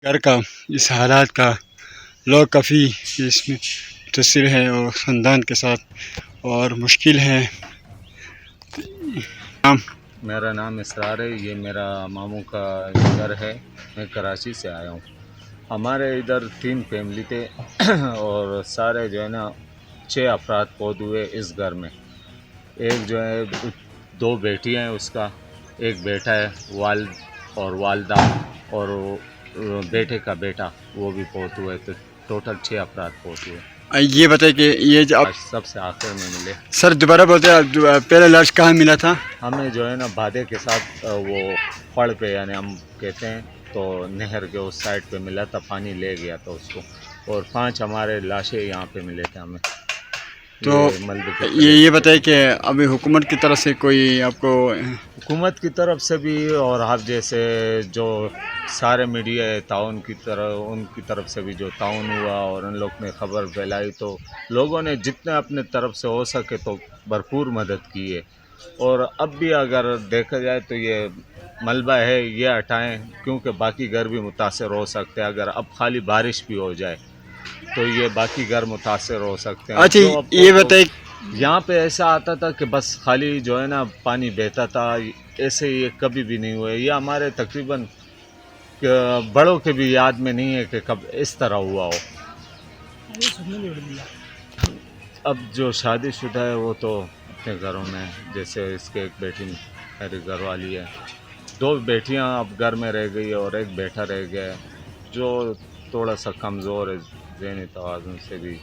گھر کا اس حالات کا لوگ کافی اس میں متاثر ہیں اور خاندان کے ساتھ اور مشکل ہے۔ میرا نام اسرار ہے، یہ میرا ماموں کا گھر ہے، میں کراچی سے آیا ہوں۔ ہمارے ادھر 3 فیملی تھے اور سارے جو ہے نا 6 افراد فوت ہوئے اس گھر میں۔ ایک جو ہے 2 بیٹیاں ہیں، اس کا ایک بیٹا ہے، والد اور والدہ اور بیٹے کا بیٹا، وہ بھی فوت ہوئے، تو ٹوٹل 6 افراد فوت ہوئے۔ یہ بتائیں کہ یہ جو آج سب سے آخر میں ملے۔ سر دوبارہ بولتے ہیں، پہلا لاش کہاں ملا تھا؟ ہمیں جو ہے نا بھادے کے ساتھ وہ پڑ پہ، یعنی ہم کہتے ہیں، تو نہر کے اس سائڈ پہ ملا تھا، پانی لے گیا تھا اس کو، اور 5 ہمارے لاشیں یہاں پہ ملے تھے ہمیں۔ تو یہ بتائیں کہ ابھی حکومت کی طرف سے کوئی آپ کو؟ حکومت کی طرف سے بھی اور آپ جیسے جو سارے میڈیا ہے تعاون کی طرح، ان کی طرف سے بھی جو تعاون ہوا اور ان لوگ نے خبر پھیلائی، تو لوگوں نے جتنے اپنے طرف سے ہو سکے تو بھرپور مدد کی ہے۔ اور اب بھی اگر دیکھا جائے تو یہ ملبہ ہے، یہ ہٹائیں، کیونکہ باقی گھر بھی متاثر ہو سکتے ہیں۔ اگر اب خالی بارش بھی ہو جائے تو یہ باقی گھر متاثر ہو سکتے ہیں۔ اچھا جو یہ بتائیں، یہاں پہ ایسا آتا تھا کہ بس خالی جو ہے نا پانی بہتا تھا، ایسے یہ کبھی بھی نہیں ہوئے۔ یہ ہمارے تقریباً بڑوں کے بھی یاد میں نہیں ہے کہ کب اس طرح ہوا ہو۔ اب جو شادی شدہ ہے وہ تو اپنے گھروں میں، جیسے اس کے ایک بیٹی میری گھر والی ہے، 2 بیٹیاں اب گھر میں رہ گئی اور ایک بیٹا رہ گیا ہے جو تھوڑا سا کمزور ہے ذہنی توازن سے بھی۔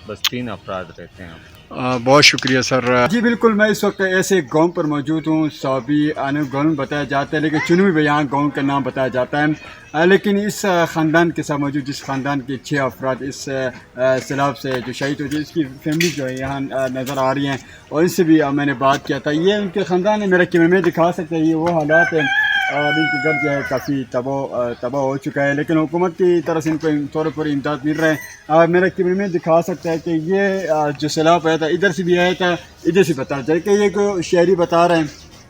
بس 3 افراد رہتے ہیں اب۔ بہت شکریہ سر۔ جی بالکل، میں اس وقت ایسے گاؤں پر موجود ہوں، صوابی گاؤں بتایا جاتا ہے، لیکن چنوی بھی یہاں گاؤں کا نام بتایا جاتا ہے۔ لیکن اس خاندان کے ساتھ موجود، جس خاندان کے 6 افراد اس سیلاب سے جو شہید ہوئے، اس کی فیملی جو ہے یہاں نظر آ رہی ہیں، اور ان سے بھی میں نے بات کیا تھا۔ یہ ان کے خاندان ہے، میرا کیمرے میں دکھا سکتے ہیں، یہ وہ حالات ہیں، اور ان کے گھر جو ہے کافی تباہ ہو چکا ہے، لیکن حکومت کی طرف سے ان کو طور پر امداد مل رہے ہیں۔ میرا کیمرے میں دکھا سکتا ہے کہ یہ جو سیلاب آیا تھا، ادھر سے بھی آیا تھا، ادھر سے بتا رہے کہ یہ جو شہری بتا رہے ہیں،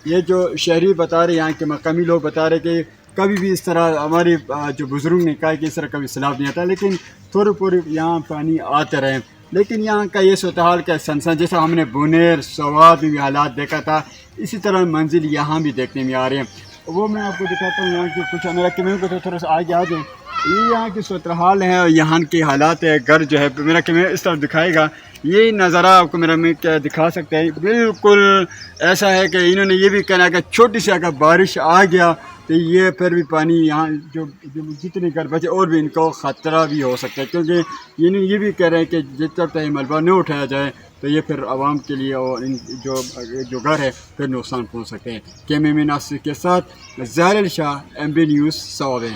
یہ جو شہری بتا رہے ہیں، یہاں کے مقامی لوگ بتا رہے کہ کبھی بھی اس طرح ہمارے جو بزرگ نے کہا کہ اس طرح کبھی سیلاب نہیں آتا، لیکن تھوڑے پورے یہاں پانی آتے رہے۔ لیکن یہاں کا یہ صورتحال کا سنسان، جیسا ہم نے بونیر سوات میں بھی حالات دیکھا تھا، اسی طرح منزل یہاں بھی دیکھنے میں آ رہے ہیں۔ وہ میں آپ کو دکھاتا ہوں، یہاں کی کچھ میرا کیمرے کو تھوڑا سا آگے آ جائیں۔ یہ یہاں کی صورتحال ہے اور یہاں کے حالات ہے۔ گھر جو ہے میرا کیمرہ اس طرف دکھائے گا، یہ نظارہ آپ کو میرا میں کیا دکھا سکتا ہے۔ بالکل ایسا ہے کہ انہوں نے یہ بھی کہنا کہ چھوٹی سی اگر بارش آ گیا تو یہ پھر بھی پانی یہاں جو جتنے گھر بچے اور بھی ان کو خطرہ بھی ہو سکتا ہے، کیونکہ یہ بھی کہہ رہے ہیں کہ جتنا تک ملبہ نہ اٹھایا جائے تو یہ پھر عوام کے لیے اور ان جو گھر ہے پھر نقصان پہنچ سکتے ہیں۔ کیمرے مین ناصر کے ساتھ ظاہر شاہ، MB نیوز، صوابی۔